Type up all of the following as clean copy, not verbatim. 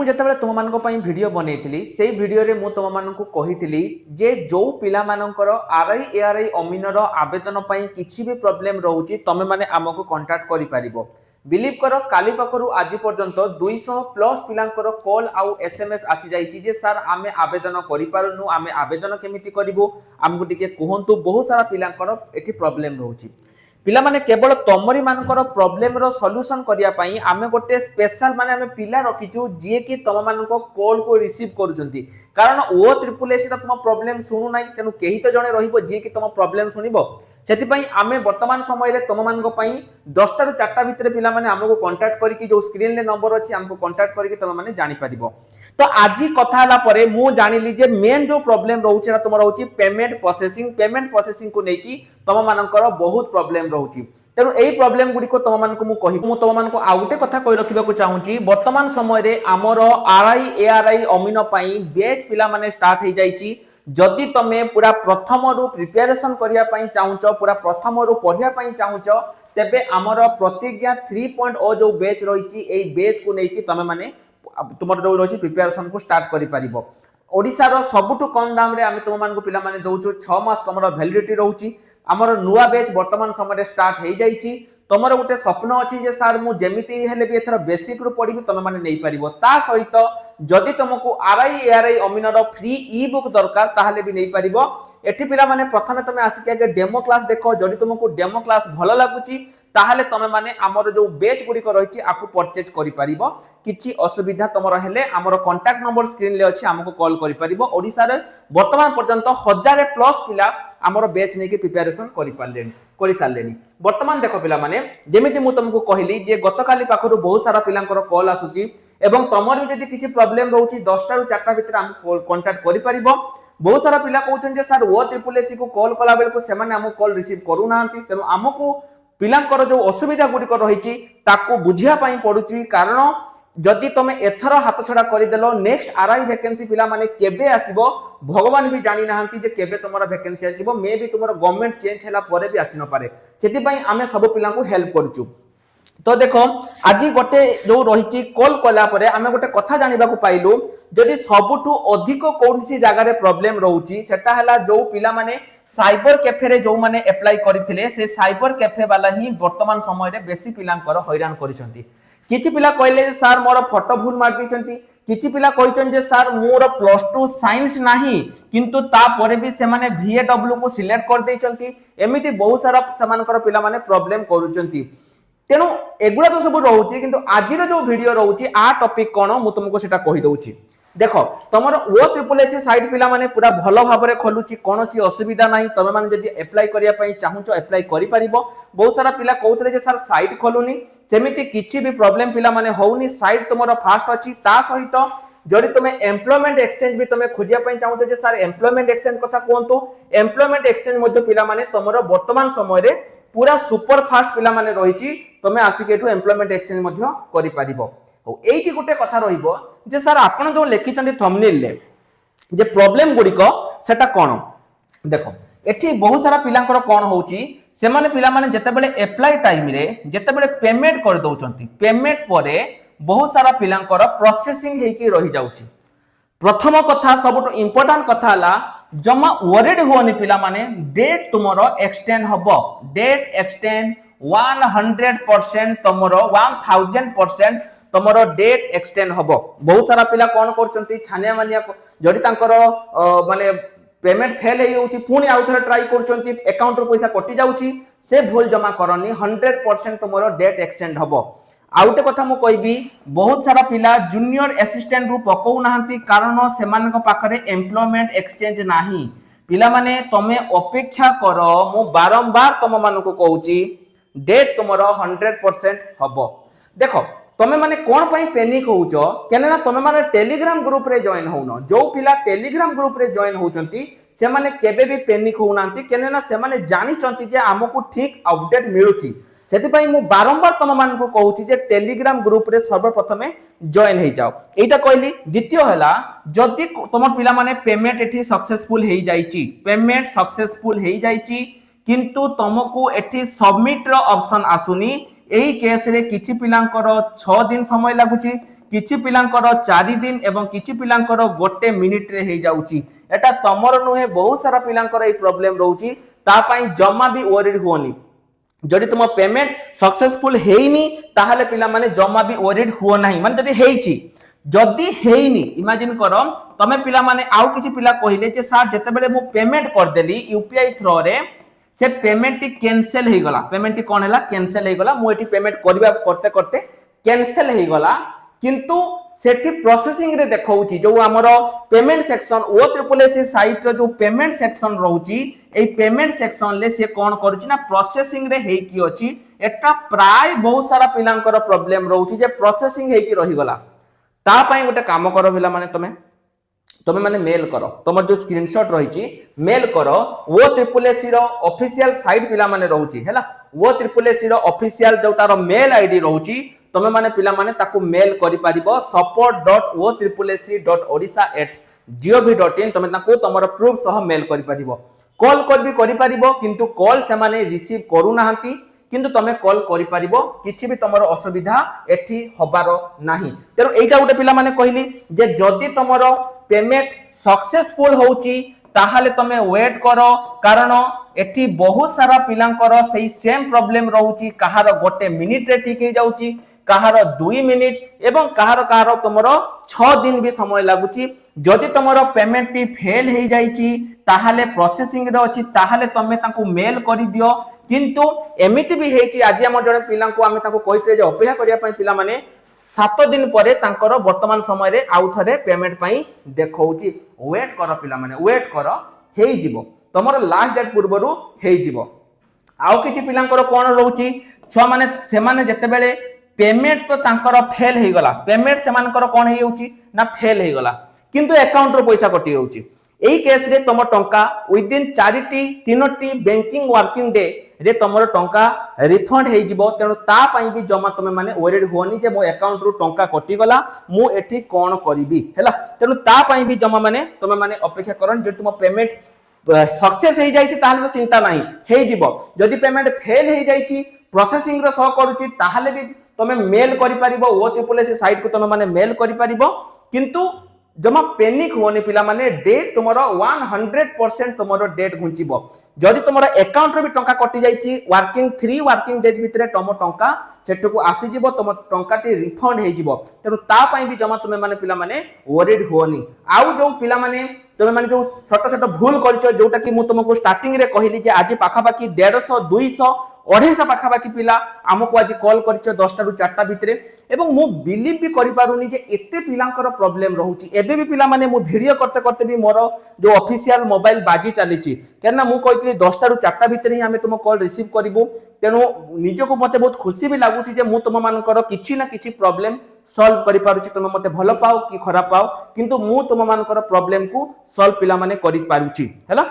ଯେତେବେଳେ ତୁମମାନଙ୍କ ପାଇଁ ଭିଡ଼ିଓ ବନେଇଥିଲି ସେଇ ଭିଡ଼ିଓରେ ମୁଁ ତୁମମାନଙ୍କୁ କହିଥିଲି ଯେ ଯେଉଁ ପିଲାମାନଙ୍କର ଆର୍ଆଇ ଏଆର୍ଆଇ ଅମିନର ଆବେଦନ ପାଇଁ କିଛି ବି ପ୍ରୋବ୍ଲେମ ରହୁଛି ତମେମାନେ ଆମକୁ କଣ୍ଟାକ୍ଟ କରିପାରିବ। ବିଲିଭ୍ କର କାଲି ପାଖରୁ ଆଜି ପର୍ଯ୍ୟନ୍ତ 200+ ପିଲାଙ୍କର କଲ୍ ଆଉ SMS ଆସିଯାଇଛି ଯେ ସାର୍ ଆମେ ଆବେଦନ କରିପାରୁନୁ, ଆମେ ଆବେଦନ କେମିତି କରିବୁ ଆମକୁ ଟିକେ କୁହନ୍ତୁ। ବହୁତ ସାରା ପିଲାଙ୍କର ଏଠି ପ୍ରୋବ୍ଲେମ ରହୁଛି। ପିଲାମାନେ କେବଳ ତମରି ମାନଙ୍କର ପ୍ରୋବ୍ଲେମ ର ସଲ୍ୟୁସନ କରିବା ପାଇଁ ଆମେ ଗୋଟେ ସ୍ପେଶାଲ ମାନେ ଆମେ ପିଲା ରଖିଛୁ ଯିଏ କି ତମ ମାନଙ୍କ କଲ୍ को रिसीव କରୁଛନ୍ତି। କାରଣ ଓ ଟ୍ରିପଲ ଏସି ତୁମ ପ୍ରୋବ୍ଲେମ ଶୁଣୁ ନାହିଁ, ତେଣୁ କେହି ତ ଜଣେ ରହିବ ଯିଏ କି ତମ ପ୍ରୋବ୍ଲେମ ଶୁଣିବ। ସେଥିପାଇଁ ଆମେ ବର୍ତ୍ତମାନ ସମୟରେ ତମମାନଙ୍କ ପାଇଁ 10ଟା ରୁ 4ଟା ଭିତରେ ପିଲାମାନେ ଆମକୁ କଣ୍ଟାକ୍ଟ କରିକି ଯୋଉ ସ୍କ୍ରିନ ରେ नंबर ଅଛି ଆମକୁ କଣ୍ଟାକ୍ଟ କରିକି ତମମାନେ ଜାଣିପାରିବ। ତ ଆଜି କଥା ହେଲା ପରେ ମୁଁ ଜାଣିଲି ଯେ मेन जो प्रोब्लेम ରହୁଛି ସେଟା ତମର ରହୁଛି पेमेंट प्रोसेसिंग को नेकी तम मानकर बहुत प्रोब्लेम रहुची। तेणु एई प्रोब्लेम गुडी को तम मानक मु कहि मु तम मानक आ गुटे कथा कहि रखिबा को चाहूची। वर्तमान समय रे हमर आरआई एआरआई अमीनो पई बैच पिला माने स्टार्ट हे जाईची। जदि तमे पूरा प्रथम रु प्रिपरेशन करिया पई चाहूचो, पूरा प्रथम रु पढिया पई चाहूचो, तेबे हमर प्रतिज्ञा 3.0 जो बैच रहिची एई बैच को नेकी तमे माने तुमर जो रहिची प्रिपरेशन को स्टार्ट करि परिबो। ओडिसा सबुठु कम दाम रे आमे तुम मानक पिला माने दउचो 6 मास तमरो वैलिडिटी रहउची। हमर नुआ बैच वर्तमान समय स्टार्ट हो जाइए। तुमर गोटे स्वप्न अच्छी जे सार मु जेमिति हेले भी एथर बेसिक रु पढ़ी तुम माने नहीं पारिबो। ता सहित जदि तुमको आरआई एआरआई अमीनर फ्री ई बुक दरकार ताहले भी नहीं पारिबो। एठी पिला माने प्रथमे तुम आसिक आगे डेमो क्लास देखो। जदि तुमको डेमो क्लास भलो लागुची ताहले तुम माने हमर जो बैच गुडी को रहिची आपको परचेज करि पारिबो। किछि असुविधा तुमर हेले हमर कांटेक्ट नंबर स्क्रीन ले अछि, हमको कॉल करि पारिबो। ओडिसा रे वर्तमान पर्यंत 1000+ पिला हमर बैच नेकी प्रिपरेशन करि सारलेनी। वर्तमान देखो पिला माने जेमिति मु तुमको कहली जे गतकाली पाखरु बहुत सारा पिलांकर कॉल आसुची एवं तमर भी जदि किछि प्रॉब्लम रहउची 10टा रू 4टा भितर हम कांटेक्ट करि परिबो। बहुत सारा पिला कहउछन जे सर ओ ट्रिपल एसी को कॉल कला बेल को सेमाने हम कॉल रिसीव करू नांती। तेनु हमकु पिलांकर जो असुविधा गुडी को रहिची ताको बुझिया पई पडुची। कारण जदि तुम एथर हाथ छड़ा करदेलो नेक्स्ट आरआई वैकेंसी पिला माने केबे आसीबो भगवान भी जानी नाहंती जे केबे तुमरा वैकेंसी आसीबो। मे भी तुमरा गवर्नमेंट चेंज हैला परे भी आसी न पारे। सेति पई आमे सब पिला को हेल्प करचू। तो देखो आज गोटे जो रही कॉल कला परे आमे गोटे कथा जानिबा को पाइलु जदि सबुठु अधिक कोनसी जगह रे प्रॉब्लम रहउची सेटा हला जो पिला माने साइबर कैफे रे जो माने अप्लाई करथिले से साइबर कैफे वाला ही वर्तमान समय रे बेसी पिलांकर हैरान करिसंती। किछि पिला कहले सर मोर फोटो भूल मार दिचंती, किछि पिला कहिचन जे सर मोर +2 साइंस नाही किंतु ता परे भी से माने VAW को सिलेक्ट कर देचंती। एमिति बहुत सारा समानकर पिला माने प्रॉब्लम करूचंती। तेनु एगुडा तो सब रहउची किंतु आजिर जो वीडियो रहउची आ टॉपिक कोन मु तुमको सेटा कहि दउची। देखो तमर ओ ट्रिपल एसी साइट पिला माने पूरा भलो भाबरे खोलुची, कोनोसी असुविधा नाही। तमे माने जदि अप्लाई करिया पई चाहूचो अप्लाई करि परिबो। बहुत सारा पिला कहउतले जे सर साइट खोलुनी, सेमिति किछि भी प्रॉब्लम पिला माने होउनी। साइट तुमरो फास्ट अछि। ता सहित जदि तुमे एम्प्लॉयमेंट एक्सचेंज भी तुमे खोजिया पई चाहूचो जे सर एम्प्लॉयमेंट एक्सचेंज कथा कोंतो, एम्प्लॉयमेंट एक्सचेंज मध्ये पिला माने तमरो वर्तमान समय रे पूरा सुपर फास्ट पिला माने रहिची। तुमे आसिके एठो एम्प्लॉयमेंट एक्सचेंज मध्ये करि परिबो। एठी गोटे कथा रहिबो जे सर आपण जो लेखिचंदी थंबनेल ले जे प्रॉब्लम गुडी को सेटा कोन देखो। एठी बहुत सारा पिलांकर कोन होउची से माने पिला माने जते बेले अप्लाई टाइम रे जते बेले पेमेंट कर दउचंती, पेमेंट परे बहुत सारा पिलांकर प्रोसेसिंग हेकी रहि जाउची। प्रथम कथा सबटो इंपोर्टेंट कथा हला जमा वरीड होनी पिला माने डेट तुमरो एक्सटेंड हबो। डेट एक्सटेंड 100% तुमरो 1000% तुमरो डेट एक्सटेंड हबो। बहुत सारा पिला कोन करचंती छानिया मानिया जदि तांकर माने पेमेंट फेल हे होउची पुनी आउथरे ट्राई करचंती अकाउंट रो पैसा कटि जाउची से भूल जमा करनी 100% तुमरो डेट एक्सटेंड हबो। आउटे कथा मु कहबी बहुत सारा पिला जूनियर असिस्टेंट रु पकौ नाहंती कारण सेमानक पाखरे एम्प्लॉयमेंट एक्सचेंज नाही। पिला माने तमे अपेक्षा करो, मु बारंबार तम मानको कहूची डेट तुमरो 100% हबो। देखो तमे माने कोन पई पैनिक होउचो केना तमे माने टेलीग्राम ग्रुप रे जॉइन होउनो। जो पिला टेलीग्राम ग्रुप रे जॉइन होउचंती से माने केबे भी पैनिक होउनांती केना से माने जानि चंती जे हमकु ठीक अपडेट मिलुची। सेति पई मु बारंबार तम मानको कहूची जे टेलीग्राम ग्रुप रे सर्वप्रथमे जॉइन हे जाओ। एटा कहली। द्वितीय हला जदि तम पिला माने पेमेंट एठी सक्सेसफुल हे जाईची, पेमेंट सक्सेसफुल हे जाईची किंतु तमको एठी सबमिट रो ऑप्शन आसुनी। एही केस रे किछि पिलांकर 6 दिन समय लागुची, किछि पिलांकर 4 दिन एवं किछि पिलांकर 1 मिनिट रे हे जाउची एटा तमर नुहे बहुत सारा पिलांकर ए प्रॉब्लम रहउची ता पई जम्मा भी वरीड होनी जदि तुम पेमेंट सक्सेसफुल हेइनी ताहले पिला माने जम्मा भी वरीड हुओ नाही माने जदि हेइची जदि हेइनी इमेजिन करो तमे पिला माने आउ किछि पिला कहिले जे सर जते बेले मु पेमेंट कर देली यूपीआई थ्रो रे से पेमेंट टी कैंसिल हे गला पेमेंट टी कोन हैला कैंसिल हे गला मु एठी पेमेंट करबा करते करते कैंसिल हे गला किंतु सेठी प्रोसेसिंग रे देखौची जो हमरो पेमेंट सेक्शन ओ ट्रिपल एस साइट रो जो पेमेंट सेक्शन रहउची ए पेमेंट सेक्शन ले से कोन करूची ना प्रोसेसिंग रे हे की अछि एटा प्राय बहुत सारा पिलांकर प्रॉब्लम रहउची जे प्रोसेसिंग हे की रही गला ता पई गोटे काम करो पिला माने तमे माने मेल करो तमर जो स्क्रीनशॉट रहिची मेल करो वो ट्रिपल एस रो ऑफिशियल साइट पिला माने रहउची हैला वो ट्रिपल एस रो ऑफिशियल जो तारो मेल आईडी रहउची तमे माने पिला माने ताकू मेल करि पारिबो support.o.odisha@gov.in तमे ताकू तमरो प्रूफ सह मेल करि पारिबो कॉल करि पारिबो किंतु कॉल से माने रिसीव करू नाहंती किंतु तमे कॉल करि पारिबो किछि भी तमरो असुविधा एठी होबारो नाही तेरो एटा गोटे पिला माने कहली जे जदी तमरो पेमेंट सक्सेसफुल होउची ताहाले तमे वेट करो कारण एठी बहुत सारा पिलांकर सेही सेम प्रॉब्लम रहउची कहार 1 मिनिट रे ठीक हे जाउची कहार 2 मिनिट एवं कहार तमरो 6 दिन भी समय लागुची जदि तमरो पेमेंट टी फेल हे जाईची ताहाले प्रोसेसिंग रे अछि ताहाले तमे ताकू मेल करि दियो किंतु एमिति भी हेची आज हम जने पिलां को हम ताकू कहिते जे अपेक्षा करिया पई पिला माने 7 दिन परे तांकर वर्तमान समय रे आउ थरे पेमेंट पई देखौची वेट करो पिला माने वेट करो हेई जिवो तमरो लास्ट डेट पूर्वरु हेई जिवो आउ किछि पिलांकर कोन रहउची छ माने से माने जते बेले पेमेंट तो तांकर फेल हे गला पेमेंट से मानकर कोन हे होउची ना फेल हे गला किंतु अकाउंट रो पैसा कटि होउची एई केस रे तम टंका विद इन 3टी बैंकिंग वर्किंग डे रे तमरो टंका रिफंड हे जिवो तेनु ता पई भी जमा तमे माने वरीड होनी जे मो अकाउंट रो टंका कटि गला मु एठी कोन करिवि हैला तेनु ता पई भी जमा माने तमे माने अपेक्षा करन जे तुम पेमेंट सक्सेस हे जाईची ताहाले चिंता नाही हे जिवो जदी पेमेंट फेल हे जाईची प्रोसेसिंग रो सह करूची ताहाले भी तमे मेल करि पारिबो ओ ट्रिपल एस साइट को तमे माने मेल करि पारिबो किंतु जमा पैनिक होनी पिला माने डेट तुमरो 100% तुमरो डेट घुंचीबो जदी तुमरो अकाउंट रे भी टंका कटि जाईची 3 वर्किंग डेज भितरे तमो टंका सेटको आसी जिवो तम टंका टी रिफंड हे जिवो तेनु ता पई भी जमा तुमे माने पिला माने वरीड होनी आउ जो पिला माने तुमे माने जो छोट छोट भूल करछो जोटा कि मु तुमको स्टार्टिंग रे कहिली जे आज पाखा पाखी 150 200 250 पाखा पाखी पिला हमको आज कॉल करछो 10टा रु 4टा भितरे एवं मु बिलीव भी करि पारुनी जे एते पिलांकर प्रॉब्लम रहउची एबे भी पिला माने मु वीडियो करते करते भी मोर जो ऑफिशियल मोबाइल बाजी चलीची केना मु कहितली 10टा रु 4टा भितरे ही हमें तुम कॉल रिसीव करिवो तेनु निजको मते बहुत खुशी भी लागुची जे मु तुम मानकर किछि ना किछि प्रॉब्लम सॉल्व करि पारुची तुम मते भलो पाओ कि खराब पाओ किंतु मु तुम मानकर प्रॉब्लम को सॉल्व पिला माने करि पारुची हैला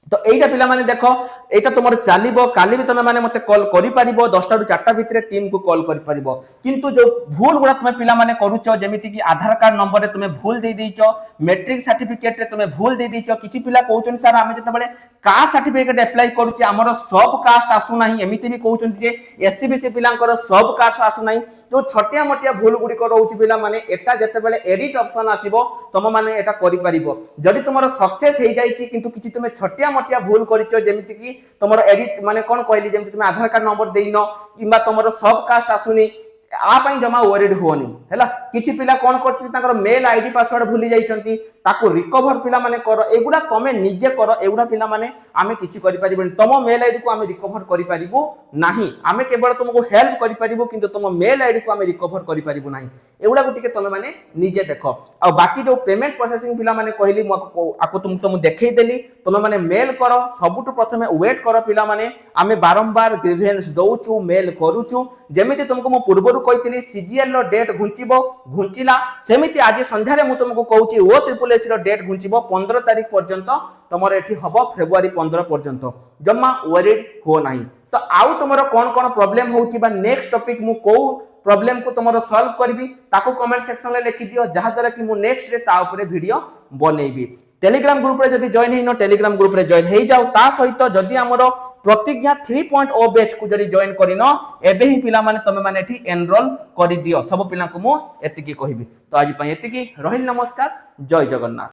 तो एटा पिला माने देखो एटा तुमर चालिबो काली भी तुम माने मते कॉल करि पारिबो 10टा रु 4टा भितरे टीम को कॉल करि पारिबो किंतु जो भूल गुडा तुम पिला माने करूचो जेमिति कि आधार कार्ड नंबर रे तुम भूल दे देइचो मैट्रिक सर्टिफिकेट रे तुम भूल दे देइचो किछि पिला कहउचन सर आमे जते बळे कास्ट सर्टिफिकेट अप्लाई करूची हमरो सब कास्ट आसु नाही एमिति भी कहउचन जे एससीबीसी पिलांकर सब कास्ट आसु नाही जो छोटिया मोटिया भूल गुडी को रहउची पिला माने एटा जते बळे एडिट ऑप्शन आसीबो तुम माने एटा करि पारिबो जदि तुमरो सक्सेस हे जाईची किंतु किछि तुम छोटिया मोटिया भूल करिचो जेमिति कि तमरो एडिट माने कोन कहली जेमिति तुम आधार कार्ड नंबर देइनो किबा तमरो सब कास्ट आसुनी आ पई जमा वरीड होनी हैला किछि पिला कोन करछि ताकर मेल आईडी पासवर्ड भूली जाइछंती ताको रिकवर पिला माने करो एगुडा तमे निजे करो एगुडा पिला माने आमे किछि करि परिबन तमो मेल आईडी को आमे रिकवर करि परिबो नाही आमे केवल तुमको हेल्प करि परिबो किंतु तमो मेल आईडी को आमे रिकवर करि परिबो नाही एगुडा को टिके तमे माने निजे देखो आ बाकी जो पेमेंट प्रोसेसिंग पिला माने कहली म आको तुम देखै देली तमे माने मेल करो सबुटु प्रथमे वेट करो पिला माने आमे बारंबार ग्रीवेंस दउचू मेल करूचू जेमिति तुमको म पूर्वरु कहितली सीजीएल रो डेट घुंचिला सेमिति आज संध्या रे म तुमको कहूची ओ ट्रिपल एस रो डेट घुंचिबो 15 तारिख पर्यंत तमर एठी हबो फेब्रुआरी 15 पर्यंत जम्मा वरीड हो नाही तो आउ तुमरो कोन कोन प्रॉब्लम होउची बा नेक्स्ट टॉपिक मु को प्रॉब्लम को तुमरो सॉल्व करबी ताको कमेंट सेक्शन ले लिखि दियो जहा द्वारा कि मु नेक्स्ट रे ता ऊपर वीडियो बनेबी टेलीग्राम ग्रुप रे जदि जॉइन हेनो टेलीग्राम ग्रुप रे जॉइन हे जाओ ता सहित जदि हमरो प्रतिज्ञा 3.0 बैच को जदि जॉइन करिनो एबे ही पिला माने तमे माने एठी एनरोल करि दियो सब पिला को मु एतिकी कहिबी तो आज पई एतिकी रहिल नमस्कार जय जगन्नाथ।